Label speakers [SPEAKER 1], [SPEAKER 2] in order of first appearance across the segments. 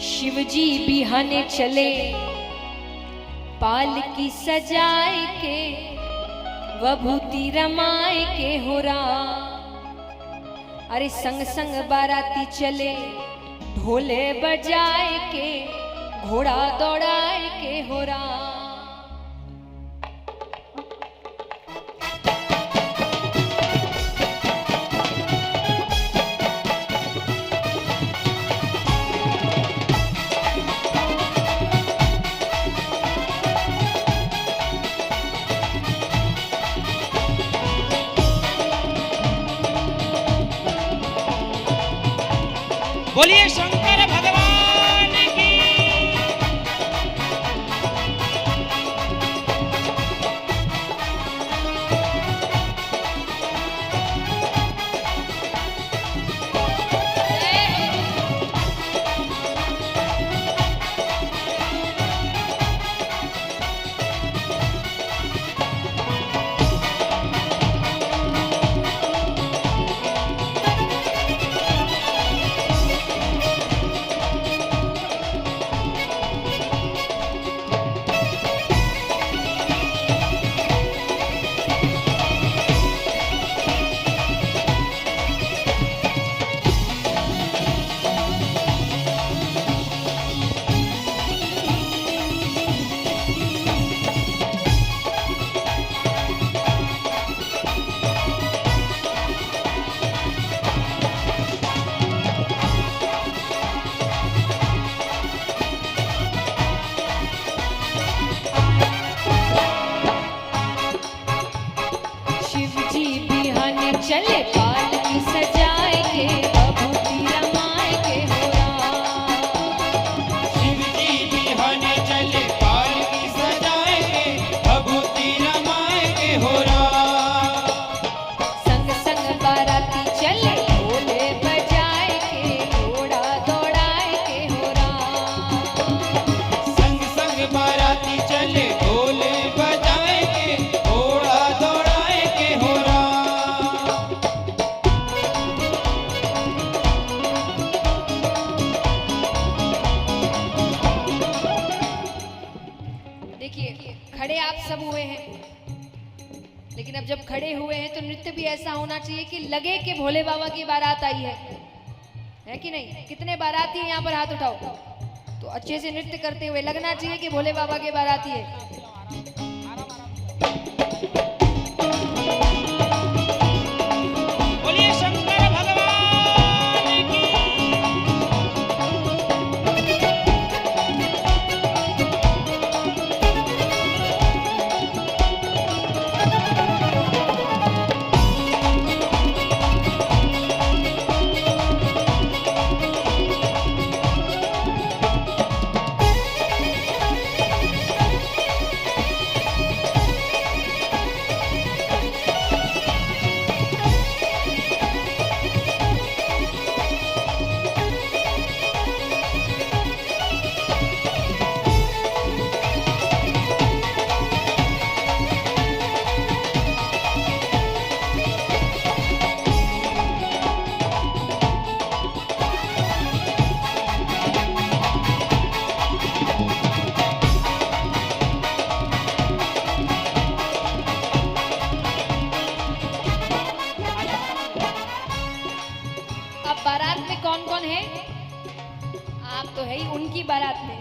[SPEAKER 1] शिवजी बिहाने चले पालकी सजाए के वभूति रमाए के हो राम। अरे संग संग बाराती चले ढोले बजाए के घोड़ा दौड़ाए के हो राम।
[SPEAKER 2] बोलिए शंकर भगवान की।
[SPEAKER 1] चले पालकी सजाए के वभूति रमाए के हो राम।
[SPEAKER 2] शिवजी बिहाने चले पालकी सजाए के वभूति रमाए के हो राम।
[SPEAKER 1] संग संग बाराती चले ढोले बजाए के घोड़ा दौड़ाए के हो राम।
[SPEAKER 2] संग संग बाराती चले ढोले बजाए के घोड़ा दौड़ाए के हो राम।
[SPEAKER 1] देखिए खड़े आप सब हुए हैं, लेकिन अब जब खड़े हुए हैं तो नृत्य भी ऐसा होना चाहिए कि लगे कि भोले बाबा की बारात आई है कि नहीं? कितने बाराती हैं यहाँ पर? हाथ उठाओ। तो अच्छे से नृत्य करते हुए लगना चाहिए कि भोले बाबा के बाराती है।
[SPEAKER 2] बोलिए शंकर भगवान की।
[SPEAKER 1] बारात में कौन कौन है? आप तो है ही उनकी बारात में।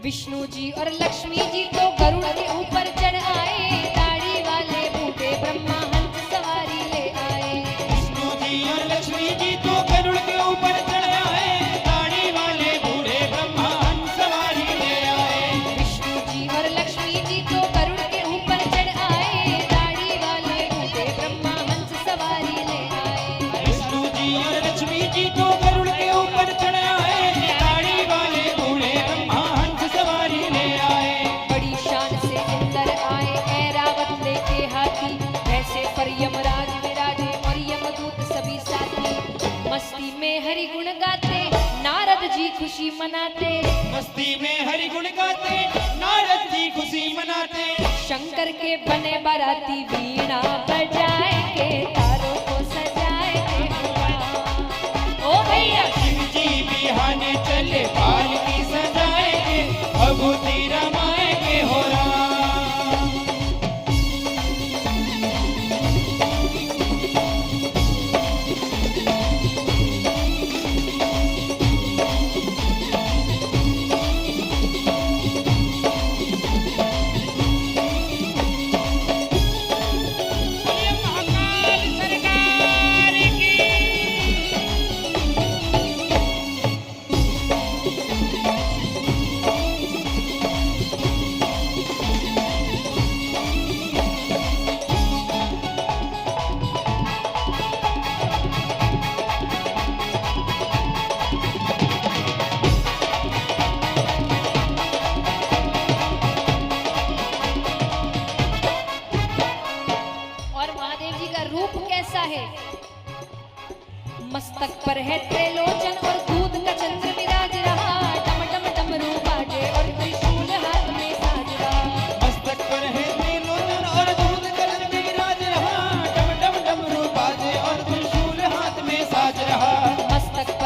[SPEAKER 1] विष्णु जी और लक्ष्मी जी तो गरुड़ के ऊपर चढ़ आए, दाढ़ी वाले बूढ़े ब्रह्मा हंस सवारी ले आए।
[SPEAKER 2] विष्णु जी और लक्ष्मी जी तो गरुड़ के ऊपर चढ़ आए, दाढ़ी वाले बूढ़े ब्रह्मा हंस सवारी ले आए।
[SPEAKER 1] विष्णु जी और लक्ष्मी जी तो गरुड़ के ऊपर चढ़ आए, दाढ़ी वाले बूढ़े ब्रह्मा हंस सवारी ले आए।
[SPEAKER 2] विष्णु जी और लक्ष्मी जी तो गरुड़ के ऊपर चढ़ आए, दाढ़ी वाले बूढ़े ब्रह्मा हंस सवारी ले आए।
[SPEAKER 1] बड़ी शान से अंदर आए ऐरावत लेके हाथी, वैसे पर यमराज विराजे और यमदूत सभी साथी। मस्ती में हरि गुण गाते नारद जी खुशी मनाते,
[SPEAKER 2] मस्ती में हरि गुण गाते नारद जी खुशी मनाते।
[SPEAKER 1] शंकर के बने बाराती वीणा बजाए के तारों को सजाए के। ओ भैया
[SPEAKER 2] शिव जी बिहार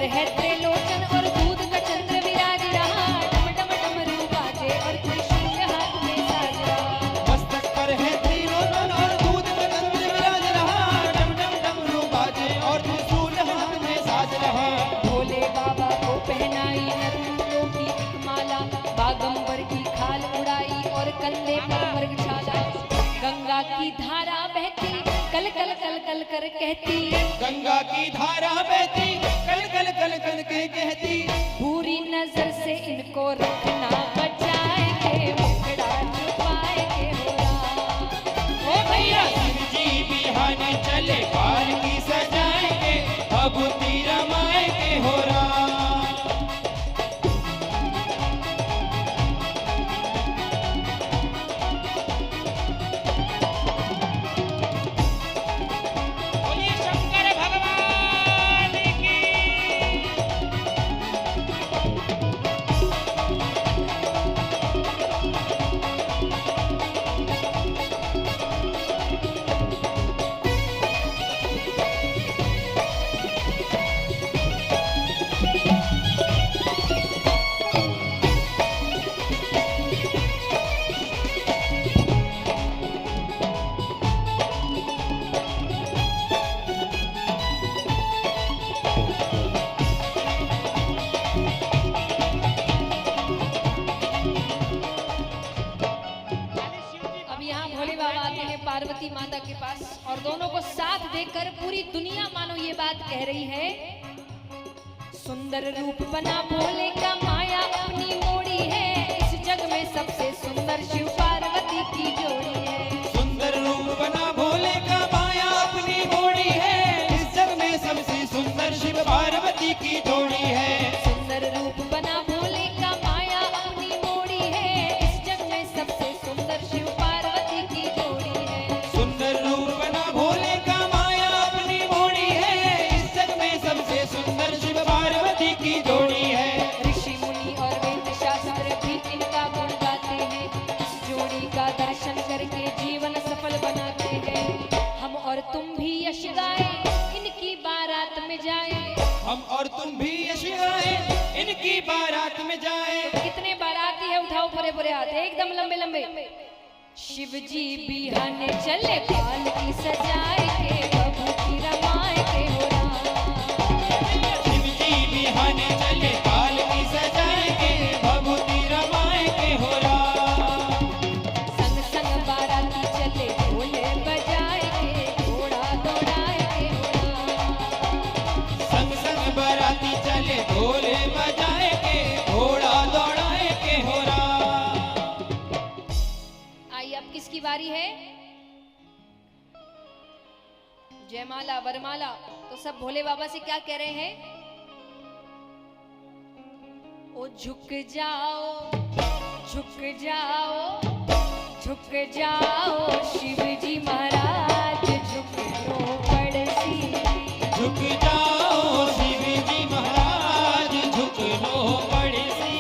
[SPEAKER 1] पर है त्रिलोचन और दूध का चंद्र विराज रहा, डम डम डमरू बाजे और त्रिशूल हाथ में साज रहा।
[SPEAKER 2] मस्तक पर है त्रिलोचन और दूध का चंद्र विराज रहा, डम डम डमरू बाजे और त्रिशूल हाथ में साज रहा।
[SPEAKER 1] भोले बाबा को पहनाई नरमुंडों की एक माला, बागंबर की खाल उड़ाई और कंधे पर मृगशाला। गंगा की धारा बहती कल कल कल कल कर कहती,
[SPEAKER 2] गंगा की धारा बहती कल कल कल कल के कहती,
[SPEAKER 1] बुरी नजर से इनको रखना बचाए के, मुखड़ा छुपाए के हो राम।
[SPEAKER 2] ओ भैया शिव जी बिहाने चले पालकी सजाएंगे, भभूति रमाएंगे हो राम। बोलिए शंकर भगवान की।
[SPEAKER 1] अब यहाँ भोले बाबा आते हैं पार्वती माता के पास और दोनों को साथ देखकर पूरी दुनिया मानो ये बात कह रही है, सुंदर रूप बना भोले का माया अपनी मोड़ी है, इस जग में सबसे सुंदर शिव पार्वती की जोड़ी है।
[SPEAKER 2] सुंदर रूप बना भोले का माया अपनी मोड़ी है, इस जग में सबसे सुंदर शिव पार्वती की जोड़ी है।
[SPEAKER 1] सुंदर रूप बना भोले का माया अपनी मोड़ी है, इस जग में सबसे सुंदर शिव पार्वती की जोड़ी है।
[SPEAKER 2] सुंदर रूप बना भोले का माया अपनी मोड़ी है, इस जग में सबसे सुंदर शिव पार्वती की जोड़ी है।
[SPEAKER 1] ऋषि मुनि और वेद शास्त्र भी इनका गुण गाते हैं, इस जोड़ी का दर्शन करके जीवन सफल बनाते हैं। हम और तुम भी यश गाए इनकी बारात में जाए,
[SPEAKER 2] हम और तुम भी यश गाए इनकी बारात में जाए।
[SPEAKER 1] कितने बाराती है, उठाओ पूरे पूरे हाथ एकदम लंबे लंबे। शिव जी बिहाने चले पालकी सजाए के, भभूति रमाए के हो राम।
[SPEAKER 2] शिव जी बिहाने चले पालकी सजाएंगे, भभूति रमाएंगे हो राम।
[SPEAKER 1] संग संग बाराती चले ढोले बजाए के, घोड़ा दौड़ाए के हो राम।
[SPEAKER 2] संग संग बाराती चले ढोले बजाएंगे, घोड़ा दौड़ाएंगे हो राम।
[SPEAKER 1] आइए अब किसकी बारी है? जयमाला वरमाला। तो सब भोले बाबा से क्या कह रहे हैं? ओ झुक जाओ झुक जाओ झुक जाओ, शिव जी महाराज झुक लो पड़सी।
[SPEAKER 2] झुक जाओ शिव जी महाराज, झुक लो पड़सी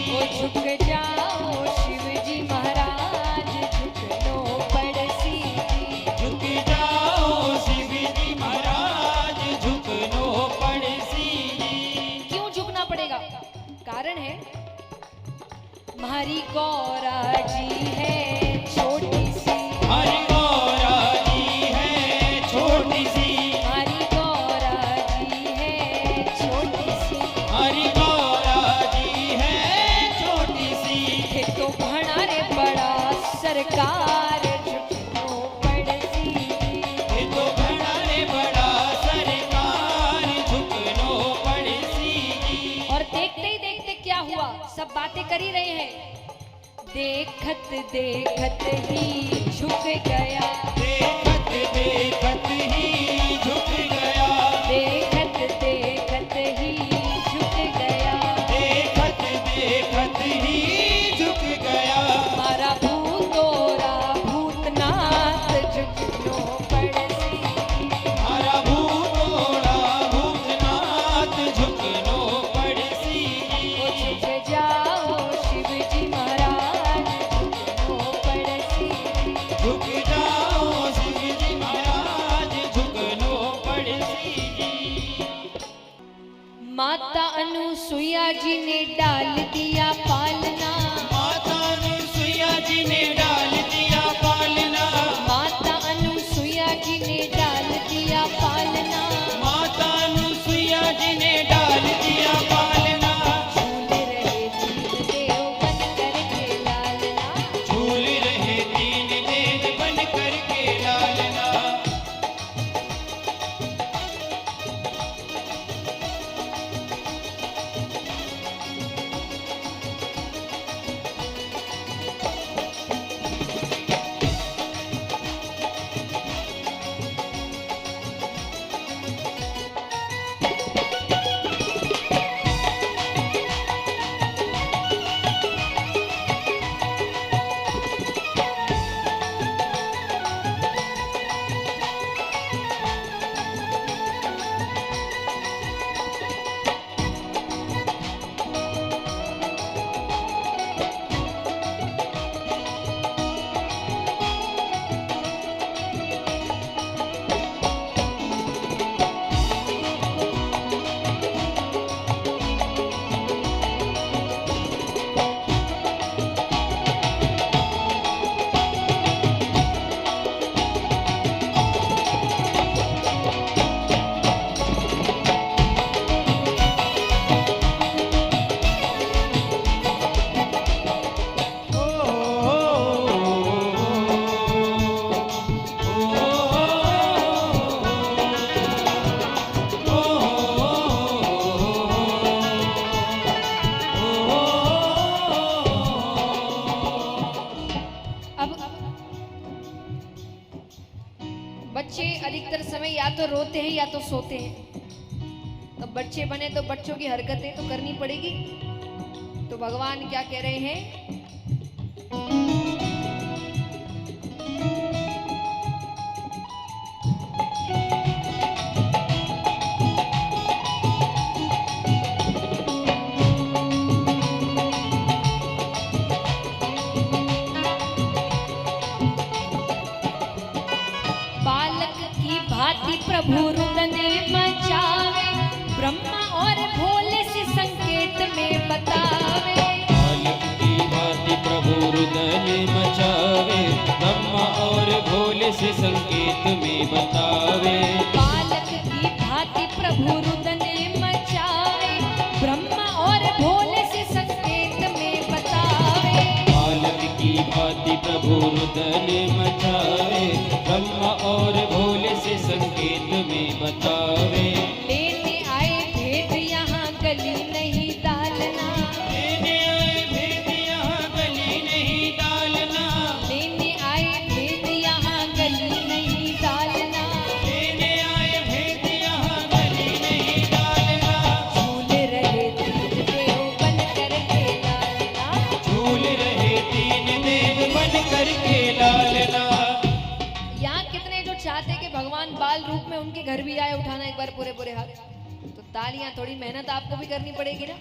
[SPEAKER 1] ओ
[SPEAKER 2] जी।
[SPEAKER 1] झुक जाओ शिव जी महाराज झुक लो पड़सी।
[SPEAKER 2] झुक जाओ शिव जी महाराज, झुक लो पड़सी जी।
[SPEAKER 1] क्यों झुकना पड़ेगा? कारण है, हमारी गौरा जी है छोटी सी,
[SPEAKER 2] हमारी गौरा जी है छोटी सी,
[SPEAKER 1] हमारी गौरा जी है छोटी सी।
[SPEAKER 2] हमारी गौरा जी है छोटी सी।
[SPEAKER 1] ये तो भणारे बड़ा सरकार झुकनो पड़सी।
[SPEAKER 2] ये तो घड़ाने बड़ा सरकार, झुक लो पड़सी जी।
[SPEAKER 1] और देखते ही देखते क्या हुआ, सब बातें कर ही रहे हैं, देखत देखत ही झुक गया,
[SPEAKER 2] देखत देखत ही झुक गया,
[SPEAKER 1] देखत देखत ही झुक गया।
[SPEAKER 2] देखत देखत ही झुक गया।
[SPEAKER 1] हमारा भूतोरा भूतनाथ झुकनो पड़सी।
[SPEAKER 2] हमारा भूतोड़ा भूतनाथ, झुक लो पड़सी
[SPEAKER 1] ओ
[SPEAKER 2] जी।
[SPEAKER 1] झुक जाओ शिव जी महाराज झुकनो पड़सी।
[SPEAKER 2] झुक जाओ शिव जी महाराज, झुक
[SPEAKER 1] माता अनुसुईया जी ने डाल दिया पालना,
[SPEAKER 2] माता अनुसुईया जी ने डाल दिया पालना,
[SPEAKER 1] माता अनुसुईया जी ने डाल दिया पालना,
[SPEAKER 2] माता अनुसुईया जी ने डाल दिया पालना,
[SPEAKER 1] झूल रहे दीन देव बन करके लालना।
[SPEAKER 2] झूल रहे दीन देव बन करके लालना।
[SPEAKER 1] बच्चे अधिकतर समय या तो रोते हैं या तो सोते हैं। तो बच्चे बने तो बच्चों की हरकतें तो करनी पड़ेगी। तो भगवान क्या कह रहे हैं? प्रभु रुदने मचावे, ब्रह्मा और भोले से संकेत में बतावे।
[SPEAKER 2] बालक की भांति प्रभु रुदन मचावे, ब्रह्मा और भोले से संकेत में बतावे।
[SPEAKER 1] बालक की भांति प्रभु रुदने मचावे, ब्रह्मा और भोले से संकेत में बतावे।
[SPEAKER 2] बालक की भांति प्रभु रुदन मचावे, ब्रह्मा और भोले से संकेत में बतावे।
[SPEAKER 1] लेने आए भेद यहाँ गली नहीं डालना,
[SPEAKER 2] लेने आए भेद यहाँ गली नहीं डालना,
[SPEAKER 1] लेने आए भेद यहाँ गली नहीं डालना।
[SPEAKER 2] लेने आए भेद यहाँ गली नहीं डालना।
[SPEAKER 1] झूल रहे दीन देव बन करके लालना,
[SPEAKER 2] झूल रहे दीन देव बन करके लालना।
[SPEAKER 1] यहाँ कितने जो चाहते कि भगवान बाल रूप में उनके घर भी आए, उठाना एक बार पूरे पूरे हाथ। तो तालियां, थोड़ी मेहनत आपको भी करनी पड़ेगी ना।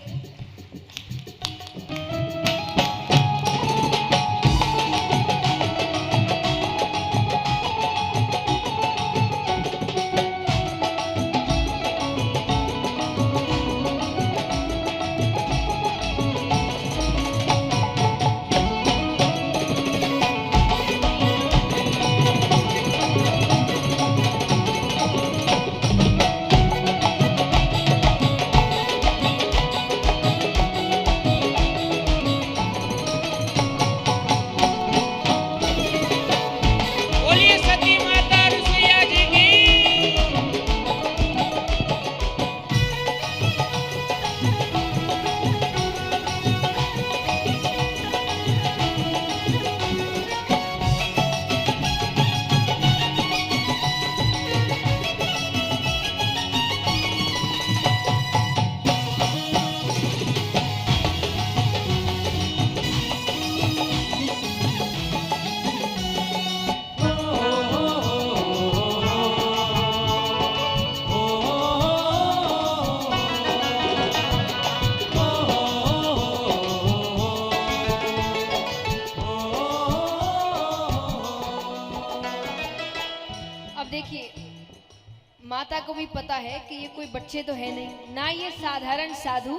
[SPEAKER 1] भी पता है कि ये कोई बच्चे तो है नहीं, ना ये साधारण साधु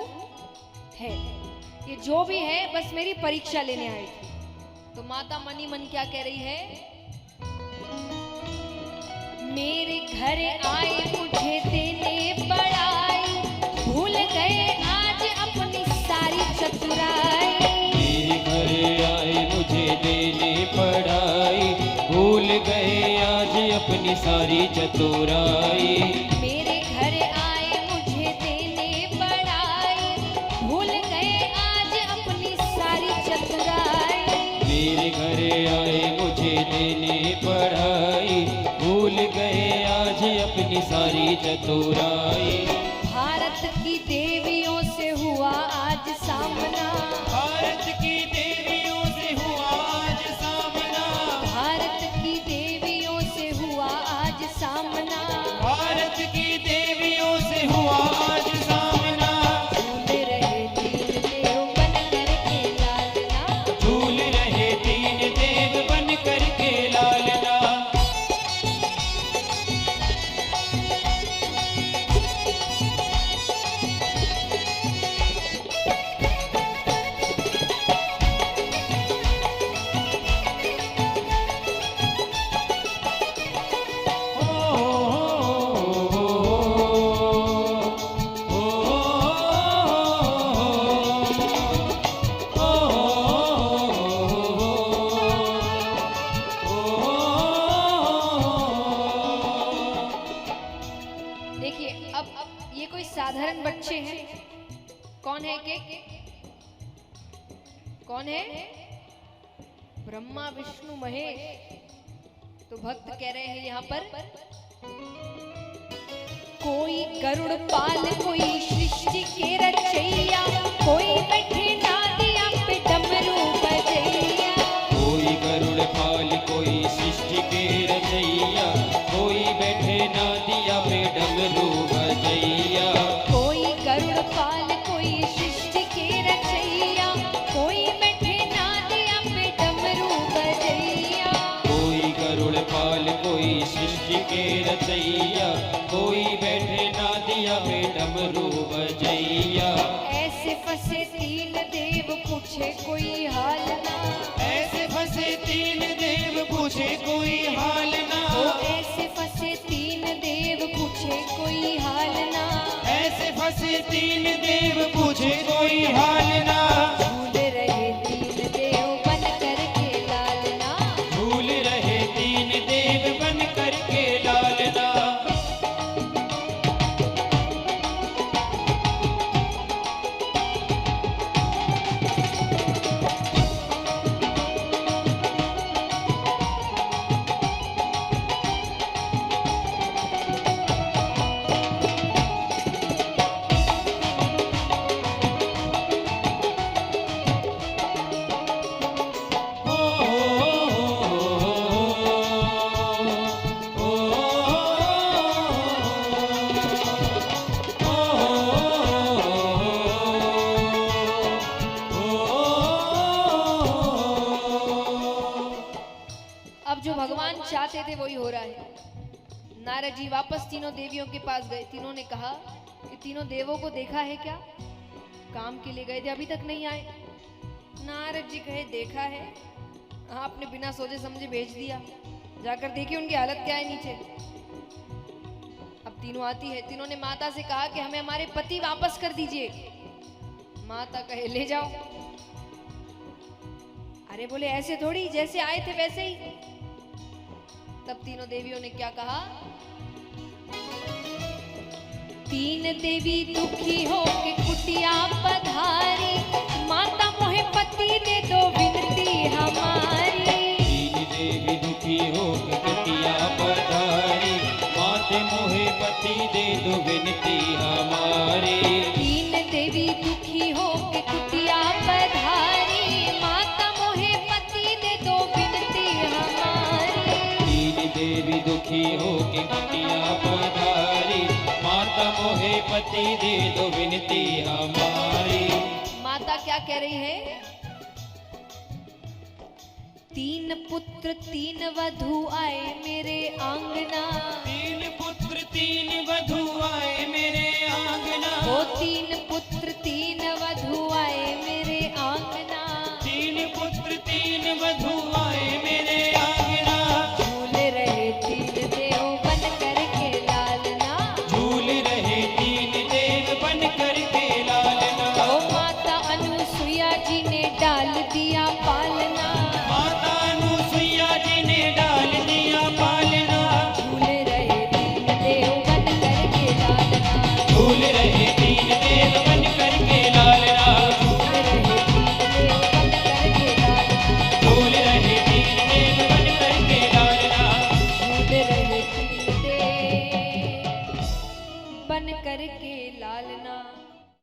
[SPEAKER 1] है, ये जो भी है बस मेरी परीक्षा लेने आए थे। तो माता मनी मन क्या कह रही है, मेरे घर आए मुझे देने बड़ाई, भूल गए आज अपनी सारी चतुराई।
[SPEAKER 2] मेरे घर आए मुझे देने पढ़ाई, भूल गए आज अपनी सारी चतुराई।
[SPEAKER 1] मेरे घर आए मुझे देने बड़ाई, भूल गए आज अपनी सारी चतुराई।
[SPEAKER 2] मेरे घर आए मुझे देने पढ़ाई, भूल गए आज अपनी सारी चतुराई।
[SPEAKER 1] भारत की देवियों से हुआ आज सामना,
[SPEAKER 2] भारत की देवियों से हुआ आज सामना,
[SPEAKER 1] भारत की देवियों से हुआ आज सामना।
[SPEAKER 2] भारत की देवियों से हुआ आज सामना।
[SPEAKER 1] झूल रहे तीन देव बन करके लालना,
[SPEAKER 2] झूल रहे तीन देव बन करके लालना।
[SPEAKER 1] देखिए अब ये कोई साधारण बच्चे हैं, कौन है के कौन है, ब्रह्मा विष्णु महेश। तो भक्त कह रहे हैं यहाँ पर, कोई गरुड़ पाल कोई सृष्टि के रचैया, कोई बैठे नादिया पे डमरू बजैया।
[SPEAKER 2] कोई गरुड़ पाल कोई सृष्टि के रचैया, कोई बैठे नादिया पे डमरू बजैया।
[SPEAKER 1] कोई गरुड़ पाल कोई सृष्टि के रचैया, कोई बैठे नादिया पे डमरू बजैया।
[SPEAKER 2] कोई गरुड़ पाल कोई सृष्टि के रचैया, कोई बैठे नादिया पे डमरू बजैया।
[SPEAKER 1] ऐसे फंसे तीन देव पूछे कोई हाल ना,
[SPEAKER 2] ऐसे फंसे तीन देव पूछे कोई हाल ना।
[SPEAKER 1] ऐसे फंसे तीन देव पूछे कोई हाल ना।
[SPEAKER 2] ऐसे फंसे तीन देव पूछे कोई हाल ना।
[SPEAKER 1] झूल रहे तीन देव बन करके लालना,
[SPEAKER 2] झूल रहे तीन देव बन करके लालना।
[SPEAKER 1] अब जो भगवान चाहते थे वही हो रहा है। नारद जी वापस तीनों देवियों के पास गए। तीनों ने कहा कि तीनों देवों को देखा है क्या, काम के लिए गए थे अभी तक नहीं आए। नारद जी कहे देखा है, आपने बिना सोचे समझे भेज दिया, जाकर देखिए उनकी हालत क्या है नीचे। अब तीनों आती है, तीनों ने माता से कहा कि हमें हमारे पति वापस कर दीजिए। माता कहे ले जाओ। अरे बोले ऐसे थोड़ी, जैसे आए थे वैसे ही। तब तीनों देवियों ने क्या कहा, तीन देवी दुखी हो के कुटिया पधारी, माता मोहे पति दे दो विनती हमारी।
[SPEAKER 2] तीन देवी दुखी हो के कुटिया पधारी, माते मोहे पति दे दो विनती हमारी।
[SPEAKER 1] तीन देवी दुखी हो के कुटिया पधारी, माता मोहे पति दे दो विनती हमारी।
[SPEAKER 2] तीन देवी दुखी हो के कुटिया पधारी, माता मोहे पति दे दो विनती हमारी।
[SPEAKER 1] माता क्या कह रही है, तीन पुत्र तीन वधू आए मेरे आंगना।
[SPEAKER 2] तीन पुत्र तीन वधु आए